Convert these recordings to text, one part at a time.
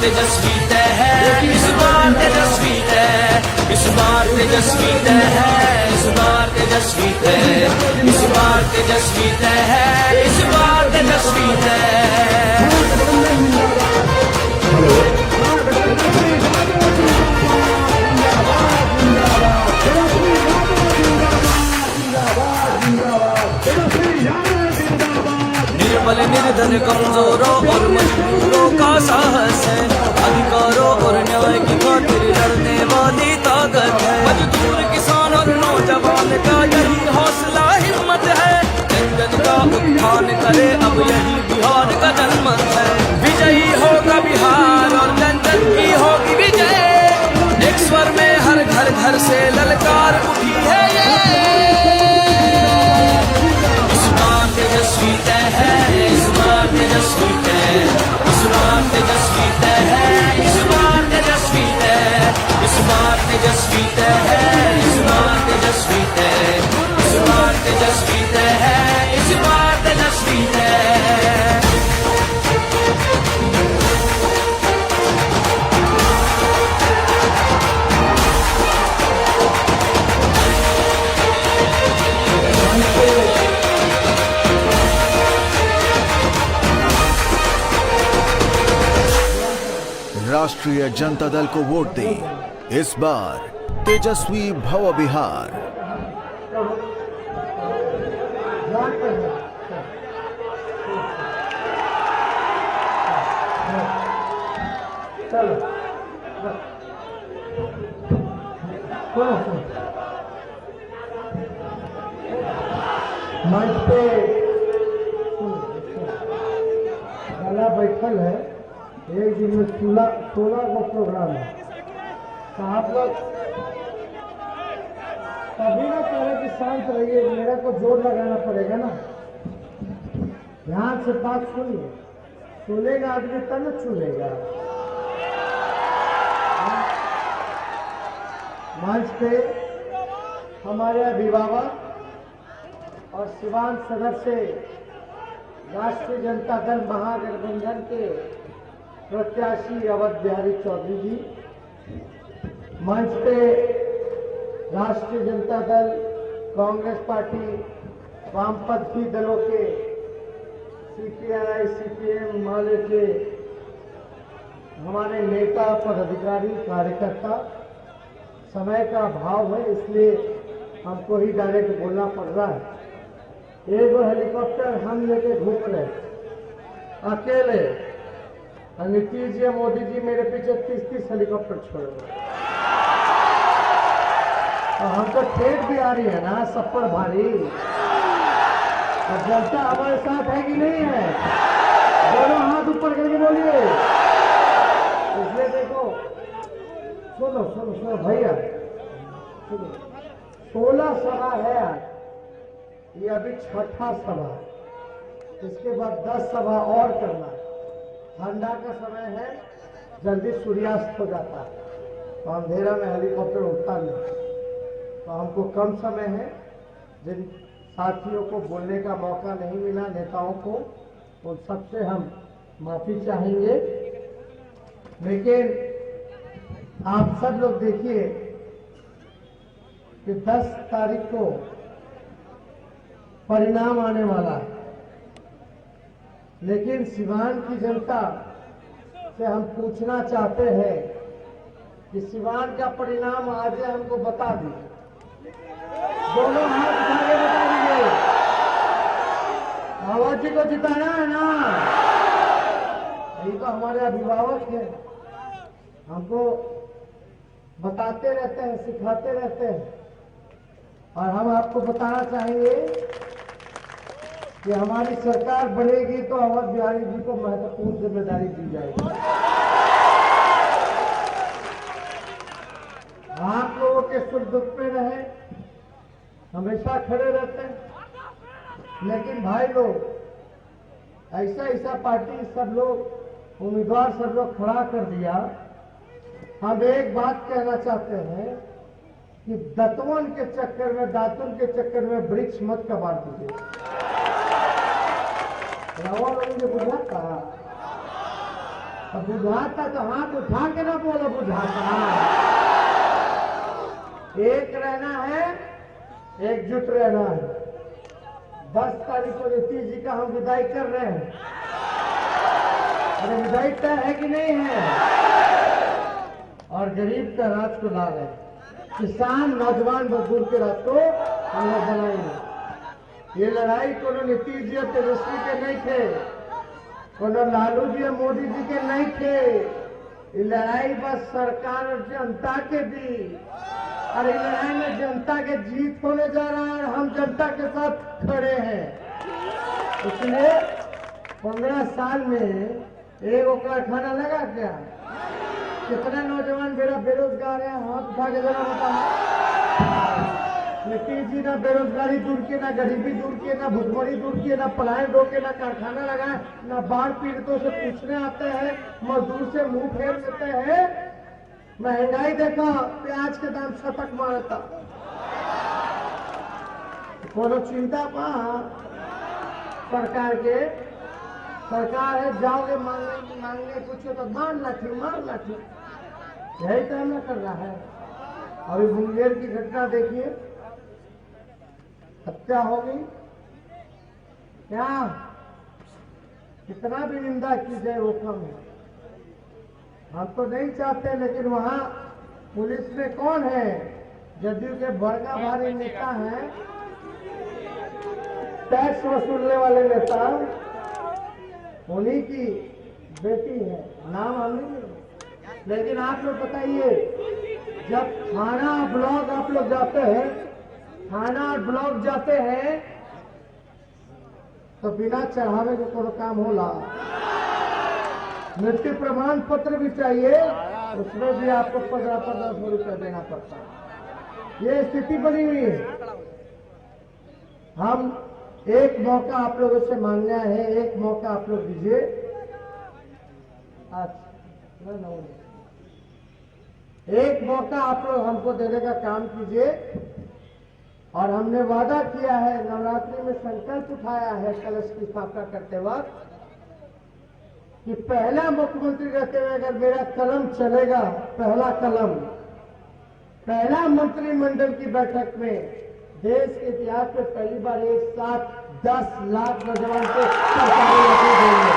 तेजस्वी तय है, इस बार तेजस्वी तय, इस बार तेजस्वी तय है, इस बार तेजस्वी तय, इस बार तेजस्वी तय है, इस बार तेजस्वी तय। निर्बल निर्धन कमजोरों और मजबूरों का साहस है, अधिकारों और न्याय की खातिर लड़ने वाली ताकत है। मजदूर किसान और नौजवान का यही हौसला हिम्मत है, जन जन का उत्थान करे अब यही बिहार का जनमत है। विजयी होगा बिहार और जन जन की होगी विजय, एक स्वर में हर घर घर से ललकार उठी है ये। इस बार तेजस्वी तय है, इस बार तेजस्वी तय, इस बार तेजस्वी तय है, इस बार तेजस्वी तय, इस बार तेजस्वी तय है, इस बार तेजस्वी तय, इस बार तेजस्वी तय है, इस बार तेजस्वी तय। राष्ट्रीय जनता दल को वोट दें, इस बार तेजस्वी भव बिहार। मंच पे गाला बैठल है, एक दिन में 16 को प्रोग्राम है। तो आप लोग कभी ना कहे कि शांत रहिए, मेरे को जोर लगाना पड़ेगा ना। ध्यान से बात सुनिए, सुनेगा आदमी तब न सुनेगा। मंच पे हमारे अभिभावक और सिवान सदर से राष्ट्रीय जनता दल महागठबंधन के प्रत्याशी अवध बिहारी चौधरी जी, मंच पे राष्ट्रीय जनता दल, कांग्रेस पार्टी, वामपंथी दलों के सीपीआई, सीपीएम माले के हमारे नेता, पदाधिकारी, कार्यकर्ता। समय का अभाव है इसलिए हमको ही डायरेक्ट बोलना पड़ रहा है। एक हेलीकॉप्टर हम लेके घूम रहे अकेले, नीतीश जी, मोदी जी मेरे पीछे 30-30 हेलीकॉप्टर छोड़ रहे। और हमको ठेठ भी आ रही है ना, सब पर भारी। और जनता हमारे साथ है कि नहीं है? दोनों हाथ ऊपर करके बोलिए। इसलिए देखो, सुनो सुनो सुनो भैया, 16 सभा है आज, ये अभी छठा सभा, इसके बाद 10 सभा और करना। ठंडा का समय है, जल्दी सूर्यास्त हो जाता है, तो अंधेरा में हेलीकॉप्टर उड़ता नहीं। तो हमको कम समय है, जिन साथियों को बोलने का मौका नहीं मिला, नेताओं को, उन सबसे हम माफी चाहेंगे। लेकिन आप सब लोग देखिए कि 10 तारीख को परिणाम आने वाला है, लेकिन सिवान की जनता से हम पूछना चाहते हैं कि सिवान का परिणाम आज हमको बता दीजिए। दोनों हाथ उठा के बता दीजिए। आवाज जी को जिताना है ना, यही तो हमारे अभिभावक हैं, हमको बताते रहते हैं, सिखाते रहते हैं। और हम आपको बताना चाहेंगे कि हमारी सरकार बढ़ेगी तो अवध बिहारी जी को महत्वपूर्ण जिम्मेदारी दी जाएगी। आप लोगों के सुख दुख में रहे, हमेशा खड़े रहते हैं। लेकिन भाई लोग, ऐसा ऐसा पार्टी सब लोग, उम्मीदवार सब लोग खड़ा कर दिया। हम एक बात कहना चाहते हैं कि दतवन के चक्कर में, दातुन के चक्कर में वृक्ष मत कबाड़ दीजिए। रावण लोगों ने बुझा कहा, अब बुझाता तो हाथ उठा के ना बोलो बुझाता। एक रहना है, एकजुट रहना है। 10 तारीख को नीतीश जी का हम विदाई कर रहे हैं। अरे विदाई तय है कि नहीं है? और गरीब का राज को ला रहे हैं। किसान नौजवान मजदूर के राज को हम लोग बनाएंगे। ये लड़ाई कोनो नीतीश जी और तेजस्वी के नहीं थे, कोनो लालू जी और मोदी जी के नहीं थे। ये लड़ाई बस सरकार और जनता के बीच, और इस लड़ाई में जनता के जीत होने जा रहा है और हम जनता के साथ खड़े हैं। इसलिए 15 साल में एक कारखाना लगा क्या? कितने नौजवान मेरा बेरोजगार है? हाथ उठा के जरा बताओ। नीतीश जी ना बेरोजगारी दूर किए, ना गरीबी दूर किए, ना भुखमरी दूर किए, ना पलायन रोके, ना कारखाना लगाए, ना बाढ़ पीड़ितों से पूछने आते हैं, मजदूर से मुंह फेर लेते हैं। महंगाई देखा, प्याज के दाम छटक मारता। कोनो चिंता पा सरकार के? सरकार है जाओगे मांगने कुछ तो मार लाठी। यही तो हमने कर रहा है। अभी मुंगेर की घटना देखिए, हत्या हो गई। क्या कितना भी निंदा की जाए वो कम है। हम तो नहीं चाहते, लेकिन वहां पुलिस में कौन है? जदयू के बड़का भारी नेता हैं, टैक्स वसूलने वाले नेता, उन्हीं की बेटी है। नाम हम नहीं, लेकिन आप लोग बताइए, जब थाना ब्लॉक आप लोग जाते हैं, थाना और ब्लॉक जाते हैं, तो बिना चढ़ावे को कोनो काम होला? मृत्यु प्रमाण पत्र भी चाहिए, उसमें भी आपको 1500 रुपये देना पड़ता है। ये स्थिति बनी हुई है। हम एक मौका आप लोगों से मांगना है, एक मौका आप लोग दीजिए। एक मौका आप लोग हमको देने का काम कीजिए। और हमने वादा किया है, नवरात्रि में संकल्प उठाया है कलश की स्थापना करते वक्त, कि पहला मुख्यमंत्री रहते हुए अगर मेरा कलम चलेगा, पहला कलम, पहला मंत्रिमंडल की बैठक में देश के इतिहास में पहली बार एक साथ 10 लाख नौजवान को सरकारी नौकरी देंगे।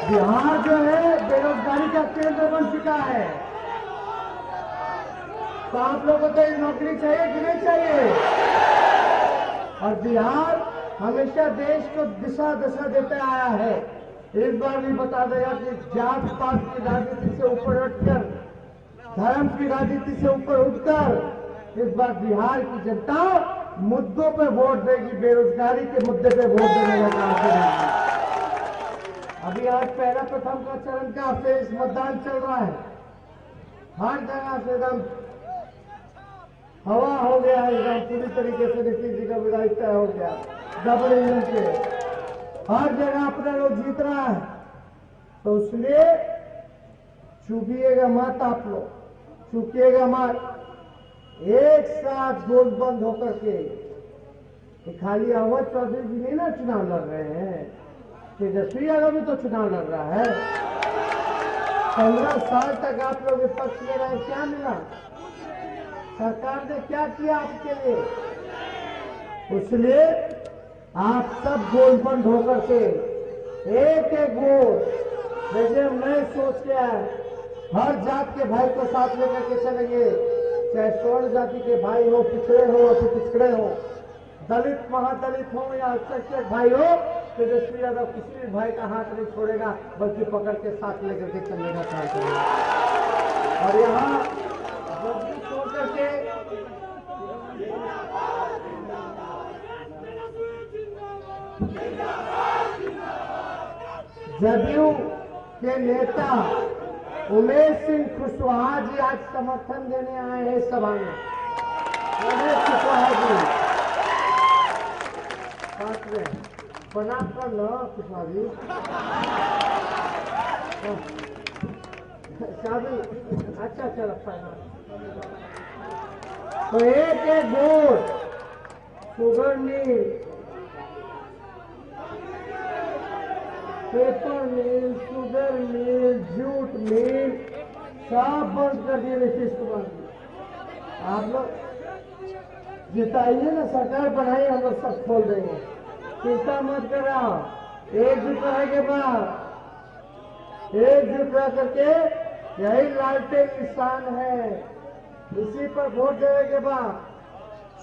बिहार जो है बेरोजगारी का केंद्र बन चुका है, तो आप लोगों को तो एक नौकरी चाहिए कि नहीं चाहिए? और बिहार हमेशा देश को दिशा देते आया है। इस बार भी बता देगा कि जात पात की राजनीति से ऊपर उठकर, धर्म की राजनीति से ऊपर उठकर इस बार बिहार की जनता मुद्दों पे वोट देगी, बेरोजगारी के मुद्दे पे वोट देने का काम करेगी। अभी आज पहला प्रथम का चरण का फेज मतदान चल रहा है। हर जगह से एकदम हवा हो गया है, एकदम पूरी तरीके से नीतीश जी का विदाई तय हो गया। डबल इंजन के हर जगह अपना लोग जीत रहा है, तो इसलिए चूकिएगा मत, आप लोग चूकिएगा मत। एक साथ गोल बंद होकर के खाली अहमद चौधरी जी नहीं ना चुनाव लड़ रहे हैं, तेजस्वी यादव भी तो चुनाव लड़ रहा है। 15 साल तक आप लोग विपक्ष में रहे, क्या मिला? सरकार ने क्या किया आपके लिए? इसलिए आप सब गोल बंद होकर के एक एक वोट, जैसे मैं सोच के आया, हर जात के भाई को साथ लेकर के चलेंगे, चाहे स्वर्ण जाति के भाई हो, पिछड़े हो, पिछड़े हो, दलित महादलित हो या अल्पसंख्यक भाई हो, तेजस्वी यादव किसी भी भाई का हाथ नहीं छोड़ेगा, बल्कि पकड़ के साथ लेकर के चलने का काम करेगा। और यहाँ छोड़ करके जदयू के नेता उमेश सिंह कुशवाहा जी आज समर्थन देने आए हैं सभा में। उमेश कुशवाहा जी साथ में बना कर लो। कुशवाहा जी शादी अच्छा लगता है। तो एक एक वोट सुगंधी पेपर मिल, शुगर मिल, जूट मिल सब बंद कर दिए नीतीश कुमार जी। आप लोग जिताइए ना, सरकार बनाइए, हम लोग सब खोल देंगे, चिंता मत कराओ। एकजुट रहे के बाद एकजुट रह करके यही लालटेन निशान है, इसी पर वोट देने के बाद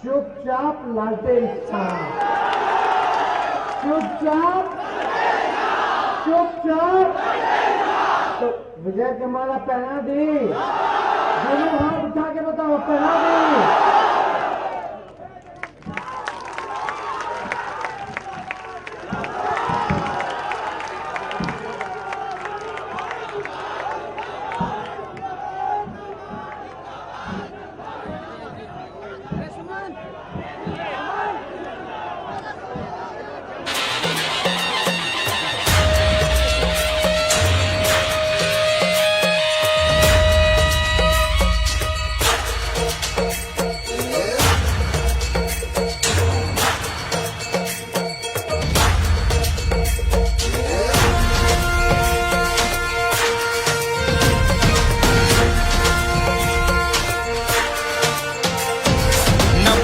चुपचाप लालटेन निशान, चुपचाप चुपचाप। तो विजय के माला पहना दी, दोनों हाथ उठा के बताओ, पहना दी।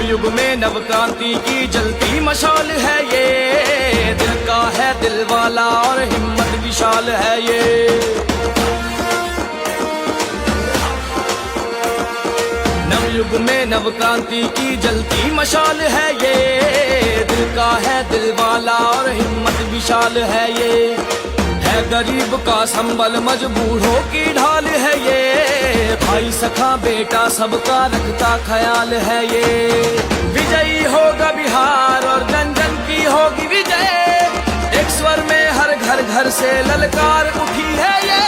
युग में नव क्रांति की जलती मशाल है ये, दिल का है दिल वाला और हिम्मत विशाल है ये। नव युग में नव क्रांति की जलती मशाल है ये, दिल का है दिल वाला और हिम्मत विशाल है ये। है गरीब का संबल मजबूरों की ढाल है ये, भाई सखा बेटा सबका रखता ख्याल है ये। विजयी होगा बिहार और जन जन की होगी विजय, एक स्वर में हर घर घर से ललकार उठी है ये।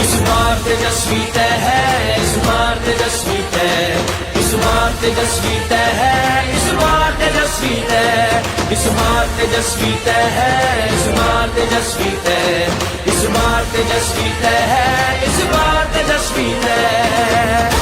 इस बार तेजस्वी तय है, इस बार तेजस्वी तय, इस बार तेजस्वी तय है, इस बार तेजस्वी तय, इस बार तेजस्वी तय है, इस बार तेजस्वी तय, इस बार तेजस्वी तय है, इस बार तेजस्वी तय।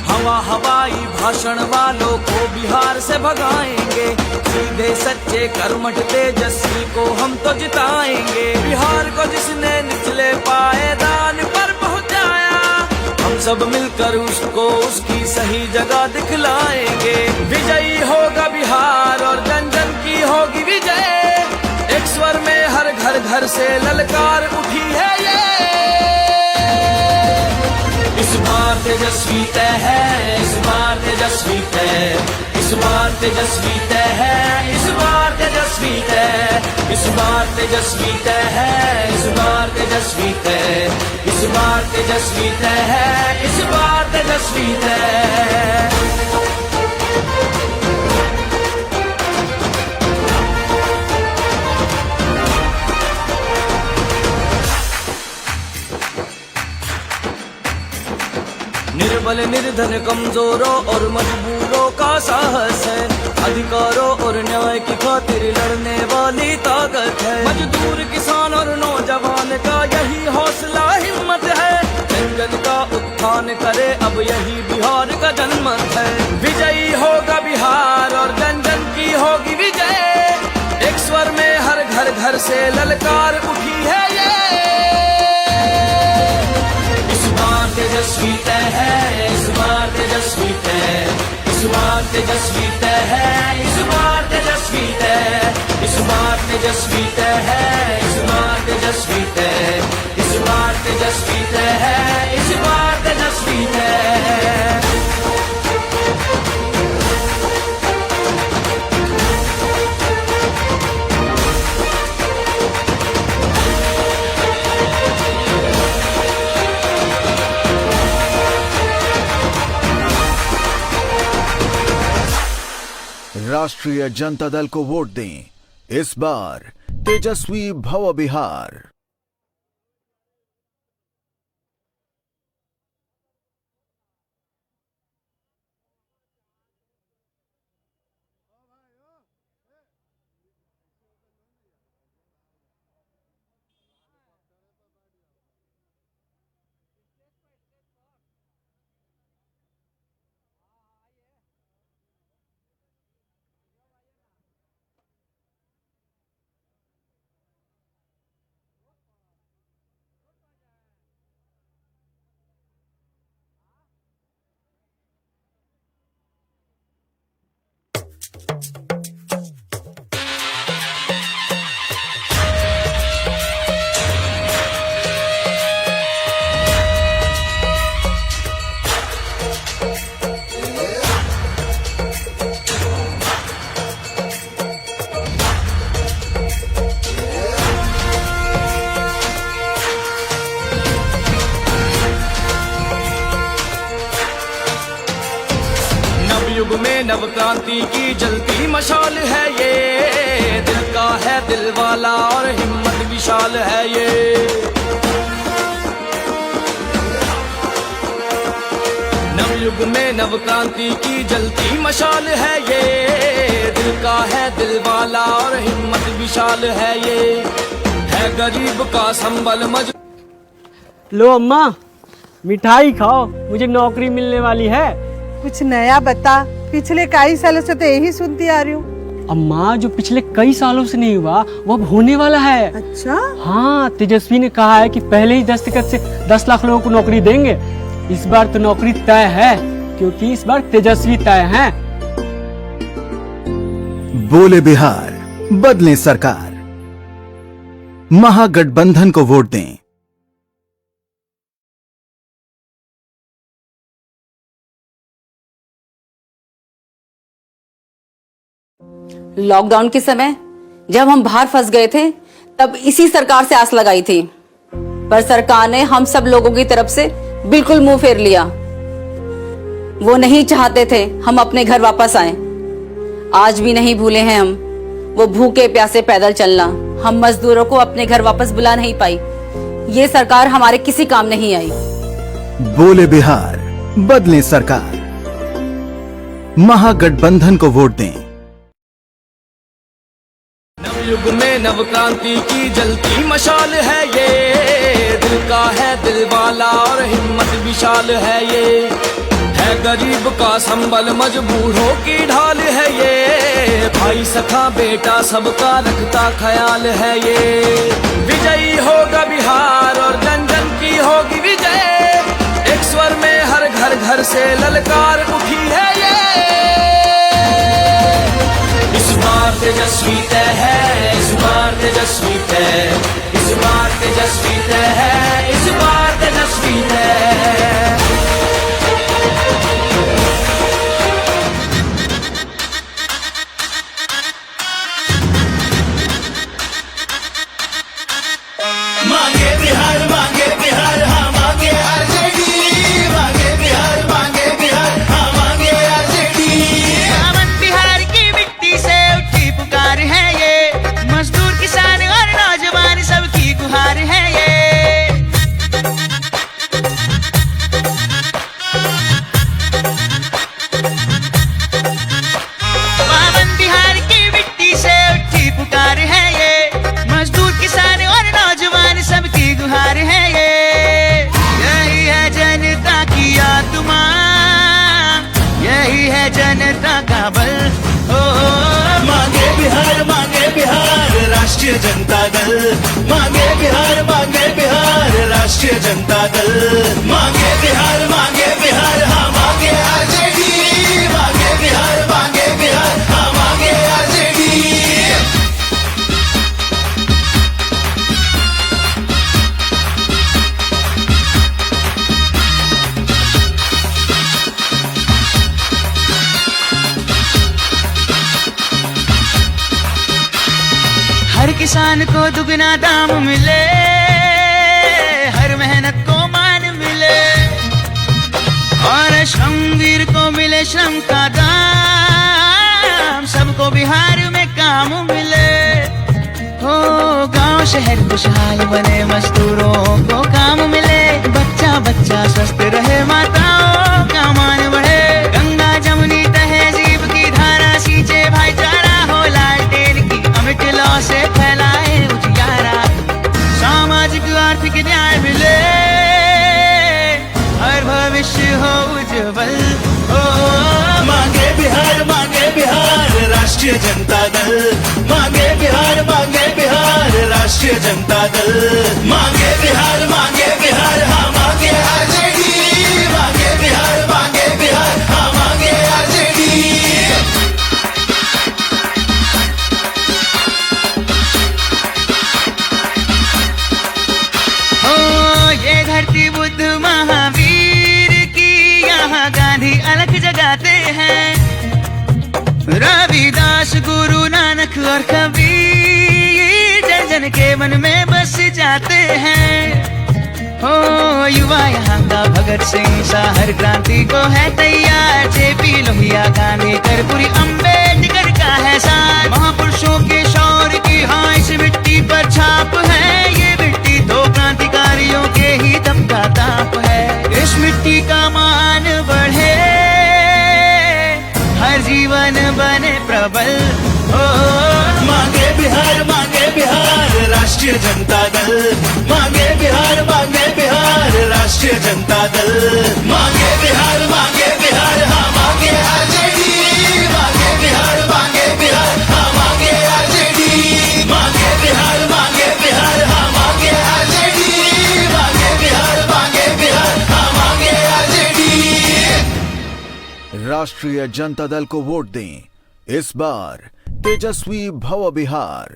हवा हवाई भाषण वालों को बिहार से भगाएंगे, सीधे सच्चे कर्मठ तेजस्वी को हम तो जिताएंगे। बिहार को जिसने निचले पायदान पर पहुंचाया, हम सब मिलकर उसको उसकी सही जगह दिखलाएंगे। विजयी होगा बिहार और जन जन की होगी विजय, एक स्वर में हर घर घर से ललकार उठी है ये। इस बार तेजस्वी तय है, इस बार तेजस्वी तय, इस बार तेजस्वी तय है, इस बार तेजस्वी तय, इस बार तेजस्वी तय है, इस बार तेजस्वी तय, इस बार तेजस्वी तय है, इस बार तेजस्वी तय। निर्बल निर्धन कमजोरों और मजबूरों का साहस है, अधिकारों और न्याय की खातिर लड़ने वाली ताकत है। मजदूर किसान और नौजवान का यही हौसला हिम्मत है, जन जन का उत्थान करे अब यही बिहार का जनमत है। विजयी होगा बिहार और जन जन की होगी विजय, एक स्वर में हर घर घर से ललकार उठी है ये। तेजस्वी तय है, इस बार तेजस्वी तय, इस बार तेजस्वी तय है, इस बार तेजस्वी तय, इस बार तेजस्वी तय है, इस बार तेजस्वी तय, इस बार तेजस्वी तय है, इस बार तेजस्वी तय। राष्ट्रीय जनता दल को वोट दें, इस बार तेजस्वी भव बिहार। नवयुग में नव क्रांति की जलती मशाल है ये, दिल का है दिल वाला और हिम्मत विशाल है ये। नवयुग में नव क्रांति की जलती मशाल है ये, दिल का है दिल वाला और हिम्मत विशाल है ये। है गरीब का संबल मज। लो अम्मा मिठाई खाओ, मुझे नौकरी मिलने वाली है। कुछ नया बता, पिछले कई सालों से तो यही सुनती आ रही हूँ। अम्मा जो पिछले कई सालों से नहीं हुआ वो अब होने वाला है। अच्छा? हाँ, तेजस्वी ने कहा है कि पहले ही दस्तखत से 10 लाख लोगों को नौकरी देंगे। इस बार तो नौकरी तय है, क्योंकि इस बार तेजस्वी तय है। बोले बिहार, बदले सरकार, महागठबंधन को वोट दें। लॉकडाउन के समय जब हम बाहर फंस गए थे तब इसी सरकार से आस लगाई थी, पर सरकार ने हम सब लोगों की तरफ से बिल्कुल मुंह फेर लिया। वो नहीं चाहते थे हम अपने घर वापस आए। आज भी नहीं भूले हैं हम वो भूखे प्यासे पैदल चलना। हम मजदूरों को अपने घर वापस बुला नहीं पाई। ये सरकार हमारे किसी काम नहीं आई। बोले बिहार, बदले सरकार, महागठबंधन को वोट दें। नवयुग में नव क्रांति की जलती मशाल है ये, दिल का है दिल वाला और हिम्मत विशाल है ये। है गरीब का संबल मजबूरों की ढाल है ये, भाई सखा बेटा सबका रखता ख्याल है ये। विजयी होगा बिहार और जन जन की होगी विजय, एक स्वर में हर घर घर से ललकार उठी है ये। इस बार तेजस्वी तय है, इस बार तेजस्वी तय, इस बार तेजस्वी तय है, इस बार तेजस्वी तय। मांगे बिहार, मांगे बिहार, हाँ मांगे आरजेडी। मांगे बिहार, मांगे बिहार, हाँ मांगे आरजेडी। अमन बिहार की मिट्टी से उठी पुकार है ये, मजदूर किसान और नौजवान सबकी गुहार है ये। अमन बिहार की मिट्टी से उठी पुकार है ये, मजदूर किसान और नौजवान सबकी गुहार है ये। यही है जनता की आत्मा, यही है जनता का बल। मांगे बिहार, राष्ट्रीय जनता दल। मांगे बिहार, राष्ट्रीय जनता दल। मांगे बिहार, हाँ मांगे आरजेडी। मांगे बिहार, हाँ मांगे आरजेडी। हर किसान को दुगना दाम मिले, हर मेहनत को मान मिले, और श्रमवीर को मिले श्रम का दाम। सबको बिहार में काम मिले, हो गांव शहर खुशहाल बने, मजदूरों को काम मिले, बच्चा बच्चा स्वस्थ रहे, माताओं का मान बढ़े। गंगा जमुनी तहजीब की धारा सींचे भाईचारा, हो लालटेन की अमिट लौ से फैलाए उजियारा। सामाजिक आर्थिक न्याय मिले, हर भविष्य हो उज्जवल। मांगे बिहार, राष्ट्रीय जनता दल। मांगे बिहार, राष्ट्रीय जनता दल। मांगे बिहार, हाँ मांगे आरजेडी। मांगे बिहार, हाँ मांगे आरजेडी। ओ ये धरती बुद्ध महावीर की, यहाँ गांधी अलख जगाते हैं। रविदास, गुरु नानक और कबीर जन जन के मन में बस जाते हैं। हो युवा यहाँ का भगत सिंह सा हर क्रांति को है तैयार। जेपी लोहिया गांधी कर्पूरी अम्बेडकर का है साथ। महापुरुषों के शौर्य की हाँ इस मिट्टी पर छाप है। ये मिट्टी दो क्रांतिकारियों के ही दम का ताप है। इस मिट्टी का मान बढ़े, हर जीवन बने प्रबल। ओ मांगे बिहार राष्ट्रीय जनता दल। मांगे बिहार राष्ट्रीय जनता दल। मांगे बिहार हाँ मांगे आरजेडी। मांगे बिहार हाँ मांगे आरजेडी। मांगे बिहार हाँ मांगे आरजेडी। मांगे बिहार हाँ मांगे आरजेडी। राष्ट्रीय जनता दल को वोट दें। इस बार तेजस्वी भव बिहार।